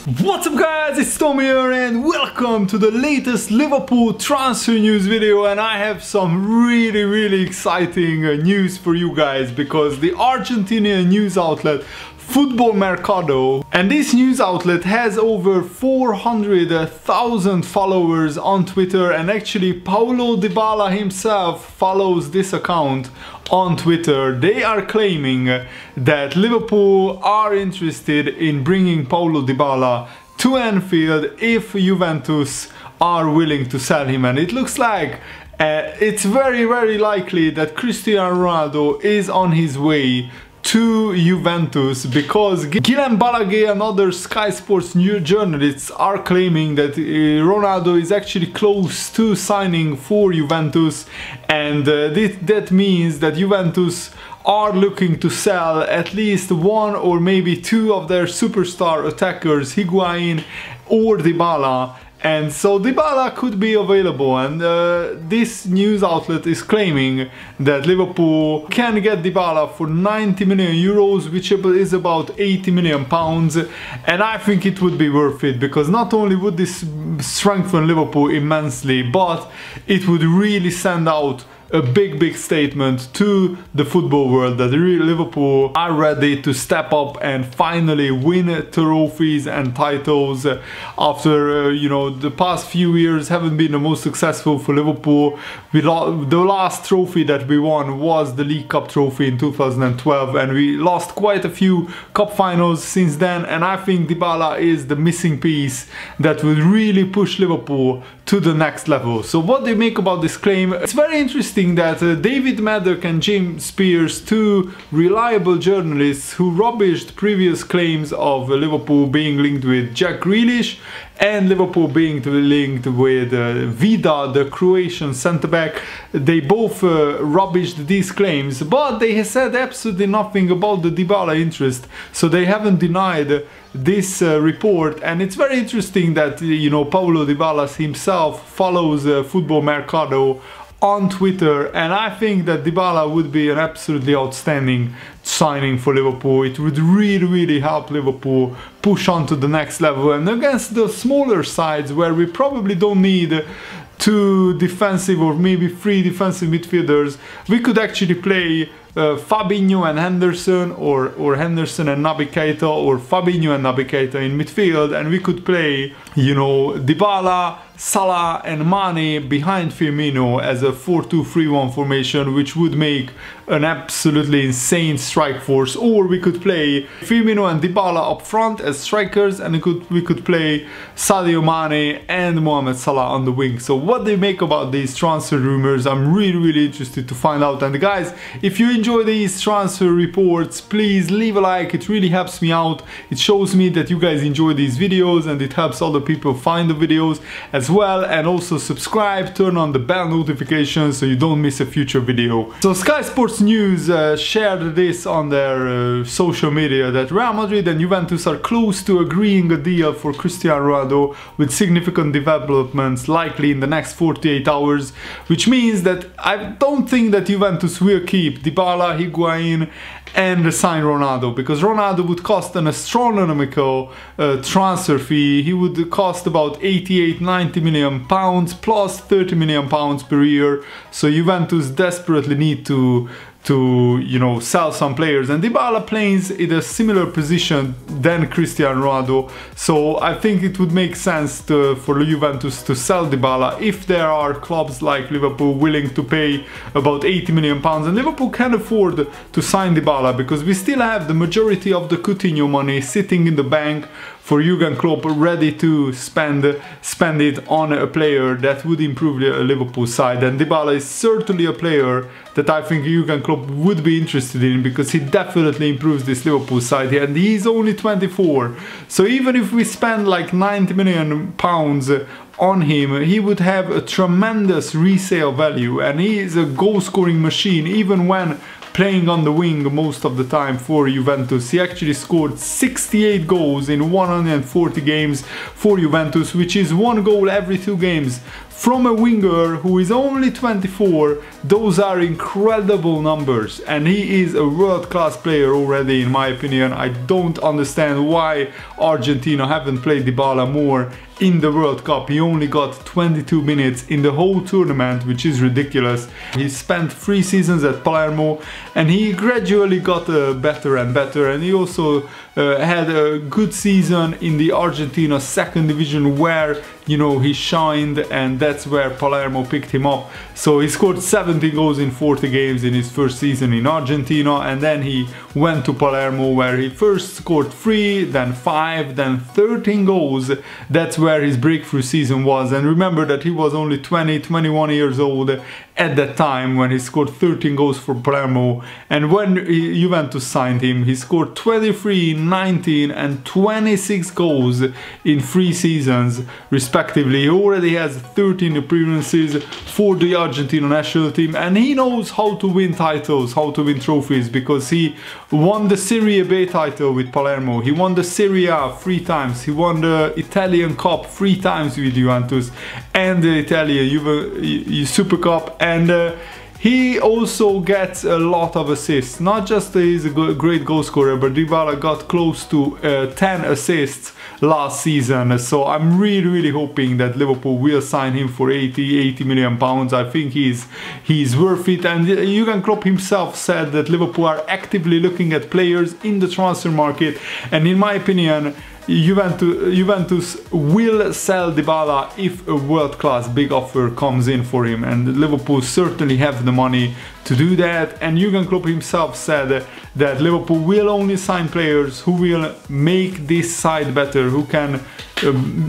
What's up guys, it's Tom here and welcome to the latest Liverpool transfer news video, and I have some really exciting news for you guys because the Argentinian news outlet Football Mercado, and this news outlet has over 400,000 followers on Twitter, and actually Paulo Dybala himself follows this account on Twitter. They are claiming that Liverpool are interested in bringing Paulo Dybala to Anfield if Juventus are willing to sell him, and it looks like it's very likely that Cristiano Ronaldo is on his way to Juventus, because Guillem Balaguer and other Sky Sports news journalists are claiming that Ronaldo is actually close to signing for Juventus, and that means that Juventus are looking to sell at least one or maybe two of their superstar attackers, Higuain or Dybala. And so Dybala could be available, and this news outlet is claiming that Liverpool can get Dybala for 90 million euros, which is about 80 million pounds, and I think it would be worth it, because not only would this strengthen Liverpool immensely, but it would really send out a big statement to the football world that Liverpool are ready to step up and finally win trophies and titles after you know, the past few years haven't been the most successful for Liverpool. The last trophy that we won was the League Cup trophy in 2012, and we lost quite a few cup finals since then, and I think Dybala is the missing piece that will really push Liverpool to the next level. So what do you make about this claim? It's very interesting that David Maddock and James Spears, two reliable journalists who rubbished previous claims of Liverpool being linked with Jack Grealish and Liverpool being linked with Vida, the Croatian centre-back, they both rubbished these claims, but they said absolutely nothing about the Dybala interest, so they haven't denied this report. And it's very interesting that, you know, Paulo Dybala himself follows Football Mercado on Twitter, and I think that Dybala would be an absolutely outstanding signing for Liverpool. It would really help Liverpool push on to the next level, and against the smaller sides where we probably don't need two defensive or maybe three defensive midfielders, we could actually play Fabinho and Henderson, or Henderson and Naby Keita, or Fabinho and Naby Keita in midfield, and we could play, you know, Dybala, Salah and Mane behind Firmino as a 4-2-3-1 formation, which would make an absolutely insane strike force. Or we could play Firmino and Dybala up front as strikers, and we could play Sadio Mane and Mohamed Salah on the wing. So what they make about these transfer rumors, I'm really interested to find out. And guys, if you enjoy these transfer reports, please leave a like. It really helps me out. It shows me that you guys enjoy these videos, and it helps other people find the videos as well. And also subscribe, turn on the bell notifications so you don't miss a future video. So Sky Sports News shared this on their social media, that Real Madrid and Juventus are close to agreeing a deal for Cristiano Ronaldo, with significant developments likely in the next 48 hours, which means that I don't think that Juventus will keep Dybala, Higuain and sign Ronaldo, because Ronaldo would cost an astronomical transfer fee. He would cost about 88-90 million pounds plus 30 million pounds per year. So Juventus desperately need to you know, sell some players, and Dybala plays in a similar position than Cristiano Ronaldo, so I think it would make sense for Juventus to sell Dybala if there are clubs like Liverpool willing to pay about 80 million pounds, and Liverpool can afford to sign Dybala because we still have the majority of the Coutinho money sitting in the bank for Jurgen Klopp, ready to spend it on a player that would improve the Liverpool side. And Dybala is certainly a player that I think Jurgen Klopp would be interested in, because he definitely improves this Liverpool side, and he's only 24. So even if we spend like 90 million pounds on him, he would have a tremendous resale value, and he is a goal scoring machine even when playing on the wing most of the time for Juventus. He actually scored 68 goals in 140 games for Juventus, which is one goal every 2 games from a winger who is only 24, those are incredible numbers, and he is a world-class player already in my opinion. I don't understand why Argentina haven't played Dybala more in the World Cup. He only got 22 minutes in the whole tournament, which is ridiculous. He spent 3 seasons at Palermo and he gradually got better and better, and he also had a good season in the Argentina second division where, you know, he shined, and that's where Palermo picked him up. So he scored 70 goals in 40 games in his first season in Argentina, and then he went to Palermo where he first scored 3, then 5, then 13 goals. That's where his breakthrough season was. And remember that he was only 21 years old at that time when he scored 13 goals for Palermo, and when Juventus signed him, he scored 23, 19 and 26 goals in 3 seasons respectively. He already has 13 appearances for the Argentina national team, and he knows how to win titles, how to win trophies, because he won the Serie B title with Palermo, he won the Serie A 3 times, he won the Italian Cup 3 times with Juventus, and the Italian Super Cup, and he also gets a lot of assists. Not just he's a great goal scorer, but Dybala got close to 10 assists last season. So I'm really hoping that Liverpool will sign him for 80 million pounds. I think he's worth it. And Jurgen Klopp himself said that Liverpool are actively looking at players in the transfer market, and in my opinion, Juventus will sell Dybala if a world-class big offer comes in for him, and Liverpool certainly have the money to do that. And Jurgen Klopp himself said that Liverpool will only sign players who will make this side better, who can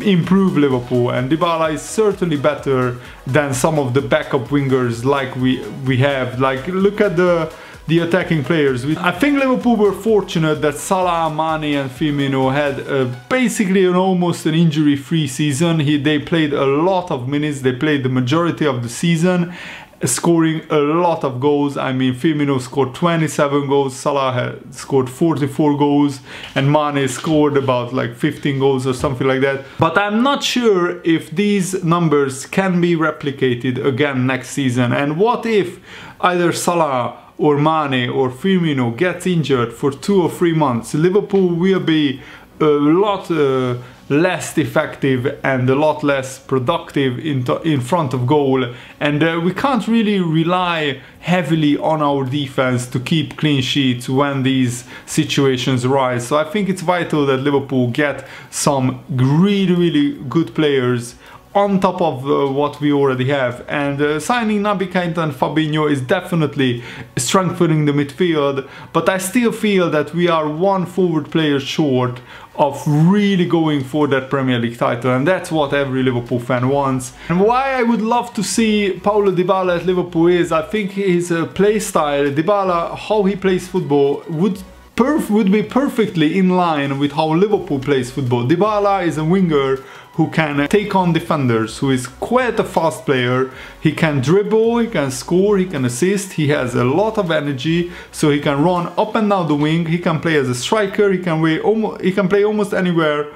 improve Liverpool, and Dybala is certainly better than some of the backup wingers like we have. Like, look at the attacking players. I think Liverpool were fortunate that Salah, Mane and Firmino had basically almost an injury-free season. They played a lot of minutes, they played the majority of the season, scoring a lot of goals. I mean, Firmino scored 27 goals, Salah had scored 44 goals, and Mane scored about like 15 goals or something like that. But I'm not sure if these numbers can be replicated again next season. And what if either Salah or Mane or Firmino gets injured for 2 or 3 months? Liverpool will be a lot less effective and a lot less productive in front of goal, and we can't really rely heavily on our defense to keep clean sheets when these situations arise. So I think it's vital that Liverpool get some really good players on top of what we already have, and signing Naby Keita and Fabinho is definitely strengthening the midfield, but I still feel that we are 1 forward player short of really going for that Premier League title, and that's what every Liverpool fan wants. And why I would love to see Paulo Dybala at Liverpool is I think his play style, Dybala, how he plays football would be perfectly in line with how Liverpool plays football. Dybala is a winger who can take on defenders, who is quite a fast player. He can dribble, he can score, he can assist, he has a lot of energy, so he can run up and down the wing, he can play as a striker, he can play almost anywhere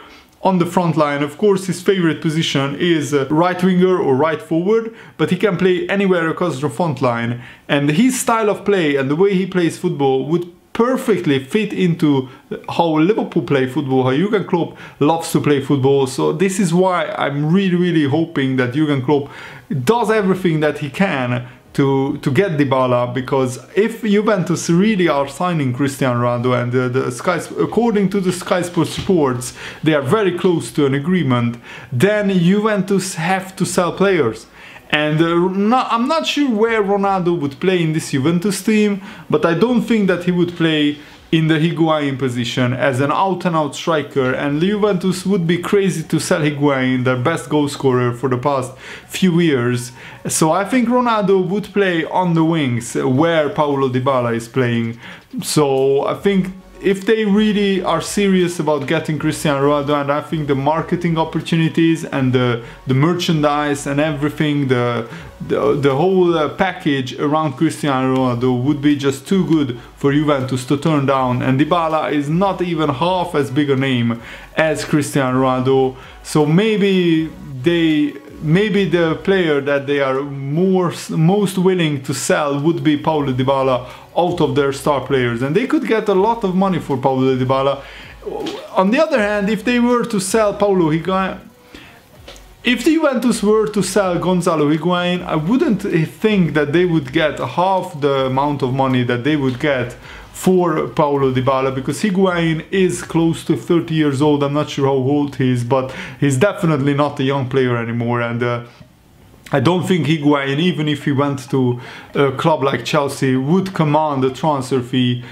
on the front line. Of course, his favorite position is right winger or right forward, but he can play anywhere across the front line. And his style of play and the way he plays football would perfectly fit into how Liverpool play football, how Jurgen Klopp loves to play football. So this is why I'm really hoping that Jurgen Klopp does everything that he can to get Dybala, because if Juventus really are signing Cristiano Ronaldo, and according to the Sky Sports reports, they are very close to an agreement, then Juventus have to sell players. And I'm not sure where Ronaldo would play in this Juventus team, but I don't think that he would play in the Higuain position as an out-and-out striker, and Juventus would be crazy to sell Higuain, their best goal scorer for the past few years. So I think Ronaldo would play on the wings where Paulo Dybala is playing. So I think if they really are serious about getting Cristiano Ronaldo, and I think the marketing opportunities and the merchandise and everything, the whole package around Cristiano Ronaldo would be just too good for Juventus to turn down, and Dybala is not even half as big a name as Cristiano Ronaldo, so maybe they maybe the player that they are most willing to sell would be Paulo Dybala out of their star players, and they could get a lot of money for Paulo Dybala. On the other hand, if they were to sell Paulo Higuain, if the Juventus were to sell Gonzalo Higuain, I wouldn't think that they would get half the amount of money that they would get for Paulo Dybala, because Higuain is close to 30 years old. I'm not sure how old he is, but he's definitely not a young player anymore, and I don't think Higuain, even if he went to a club like Chelsea, would command a transfer fee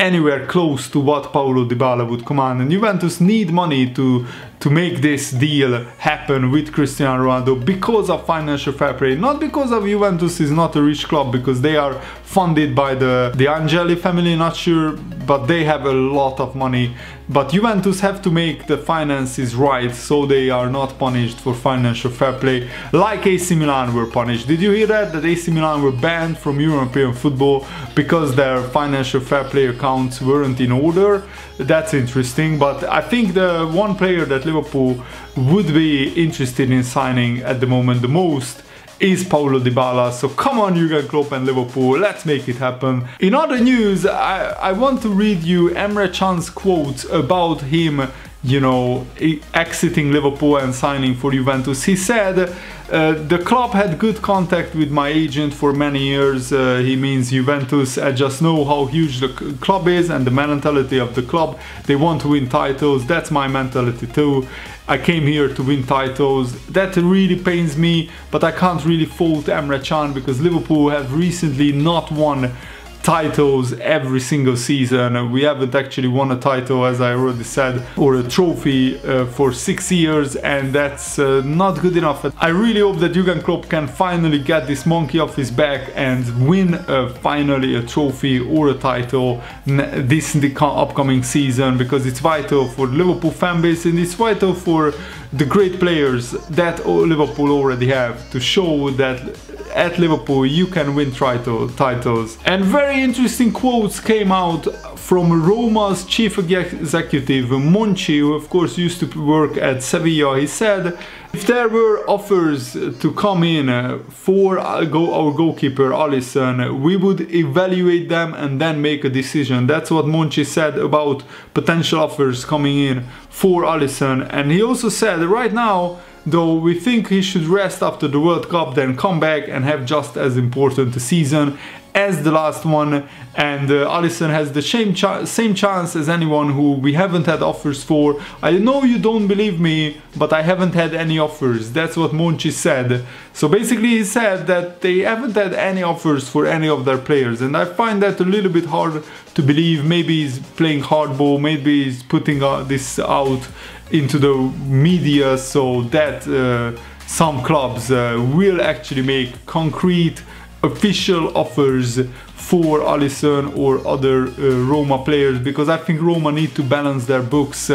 anywhere close to what Paulo Dybala would command. And Juventus need money to make this deal happen with Cristiano Ronaldo because of financial fair play. Not because of Juventus is not a rich club, because they are funded by the Angeli family, not sure, but they have a lot of money. But Juventus have to make the finances right so they are not punished for financial fair play like AC Milan were punished. Did you hear that? That AC Milan were banned from European football because their financial fair play accounts weren't in order. That's interesting, but I think the one player that Liverpool would be interested in signing at the moment the most is Paulo Dybala. So come on, Jurgen Klopp and Liverpool, let's make it happen. In other news, I want to read you Emre Can's quotes about him, you know, exiting Liverpool and signing for Juventus. He said, the club had good contact with my agent for many years. He means Juventus. I just know how huge the club is and the mentality of the club. They want to win titles. That's my mentality too. I came here to win titles. That really pains me, but I can't really fault Emre Can, because Liverpool have recently not won titles every single season. We haven't actually won a title, as I already said, or a trophy for 6 years, and that's not good enough. I really hope that Jurgen Klopp can finally get this monkey off his back and win finally a trophy or a title this upcoming season, because it's vital for the Liverpool fan base and it's vital for the great players that Liverpool already have, to show that at Liverpool you can win titles. And very interesting quotes came out from Roma's chief executive Monchi, who of course used to work at Sevilla. He said, if there were offers to come in for our goalkeeper Alisson, we would evaluate them and then make a decision. That's what Monchi said about potential offers coming in for Alisson. And he also said, right now, though we think he should rest after the World Cup, then come back and have just as important a season as the last one. And Alisson has the same chance as anyone who we haven't had offers for. I know you don't believe me, but I haven't had any offers. That's what Monchi said. So basically he said that they haven't had any offers for any of their players, and I find that a little bit hard to believe. Maybe he's playing hardball, maybe he's putting this out into the media so that some clubs will actually make concrete official offers for Alisson or other Roma players, because I think Roma need to balance their books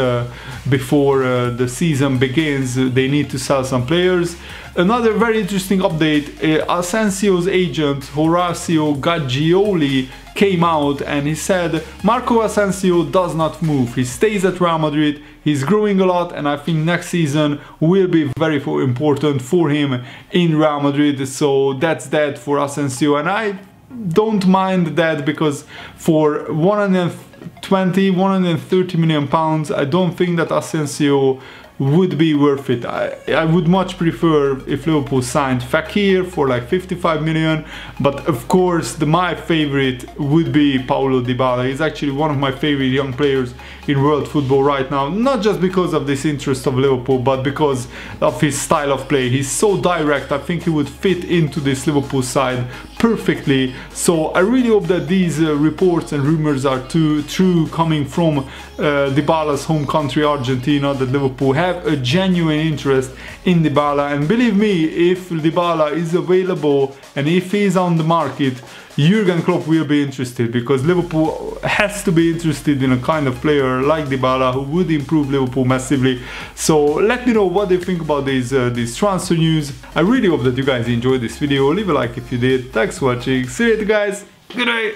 before the season begins. They need to sell some players. Another very interesting update, Asensio's agent Horacio Gaggioli came out and he said Marco Asensio does not move. He stays at Real Madrid. He's growing a lot, and I think next season will be very important for him in Real Madrid. So that's that for Asensio, and I don't mind that, because for 130 million pounds, I don't think that Asensio would be worth it. I would much prefer if Liverpool signed Fekir for like 55 million, but of course my favorite would be Paulo Dybala. He's actually one of my favorite young players in world football right now, not just because of this interest of Liverpool, but because of his style of play. He's so direct. I think he would fit into this Liverpool side perfectly. So I really hope that these reports and rumors are true coming from Dybala's home country, Argentina, that Liverpool have a genuine interest in Dybala. And believe me, if Dybala is available and if he's on the market, Jurgen Klopp will be interested, because Liverpool has to be interested in a kind of player like Dybala who would improve Liverpool massively. So let me know what you think about these transfer news. I really hope that you guys enjoyed this video. Leave a like if you did. Thanks for watching. See you later, guys. Good night.